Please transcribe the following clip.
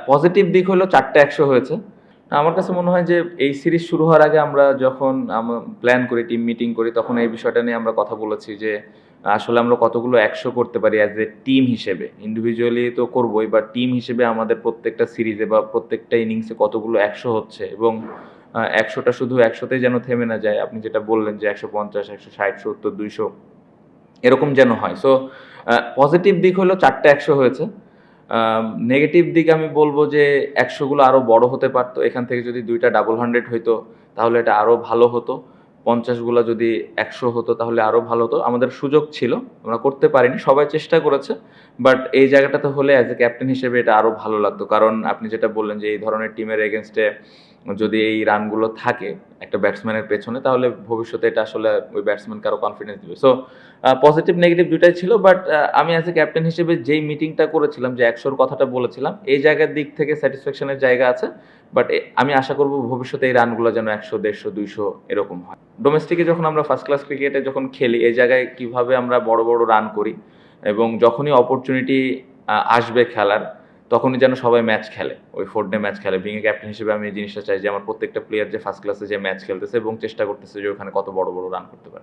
Positive দিক হলো ৪ টা ১০০ হয়েছে। আমার কাছে মনে হয় যে এই সিরিজ শুরু হওয়ার আগে আমরা যখন প্ল্যান করি, টিম মিটিং করি তখন এই বিষয়টা নিয়ে আমরা কথা বলেছি যে আসলে আমরা কতগুলো ১০০ করতে পারি অ্যাজ এ টিম হিসেবে। ইন্ডিভিজুয়ালি তো করবোই বাট টিম হিসেবে আমাদের প্রত্যেকটা সিরিজে বা প্রত্যেকটা ইনিংসে কতগুলো ১০০ হচ্ছে এবং ১০০ টা শুধু ১০০ তেই যেন থেমে না যায়। আপনি যেটা বললেন যে ১৫০, ১৬০, ৭০, ২০০ এরকম যেন হয়। সো পজিটিভ দিক হলো ৪ টা ১০০ হয়েছে। নেগেটিভ দিক আমি বলব যে ১০০ গুলো আরো বড় হতে পারত। এখান থেকে যদি ২ টা ডাবল 100 হইতো তাহলে এটা আরো ভালো হতো। ৫০ গুলা যদি ১০০ হতো তাহলে আরো ভালো হতো। আমাদের সুযোগ ছিল। আমরা করতে পারিনি। সবাই চেষ্টা করেছে। বাট এই জায়গাটাতে হলে অ্যাজ এ ক্যাপ্টেন হিসেবে এটা আরো ভালো লাগতো। কারণ আপনি যেটা বললেন যে এই ধরনের টিমের এগেইনস্ট এ যদি এই রানগুলো থাকে একটা ব্যাটসম্যানের পেছনে তাহলে ভবিষ্যতে এটা আসলে ওই ব্যাটসম্যানকে আরো কনফিডেন্স দিবে। সো পজিটিভ নেগেটিভ ২ টাই ছিল। বাট আমি অ্যাজ এ ক্যাপ্টেন হিসেবে যেই মিটিংটা করেছিলাম যে ১০০ র কথাটা বলেছিলাম, এই জায়গার দিক থেকে স্যাটিসফ্যাকশন এর জায়গা আছে। বাট আমি আশা করব ভবিষ্যতে এই রানগুলো যেন ১০০, ১৫০, ২০০ এরকম হয়। ডোমেস্টিকে যখন আমরা ফার্স্ট ক্লাস ক্রিকেটে যখন খেলি, এই জায়গায় কিভাবে আমরা বড়, বড় রান করি এবং যখনই অপরচুনিটি আসবে খেলার, তখনই যেন সবাই ম্যাচ খেলে। ওই 4 ডে ম্যাচ খেলে। বিইং এ ক্যাপ্টেন হিসেবে আমি এই জিনিসটা চাই যে আমার প্রত্যেকটা প্লেয়ার যে ফার্স্ট ক্লাসে যে ম্যাচ খেলতেছে এবং চেষ্টা করতেছে যে ওখানে কত বড়, বড় রান করতে পারে।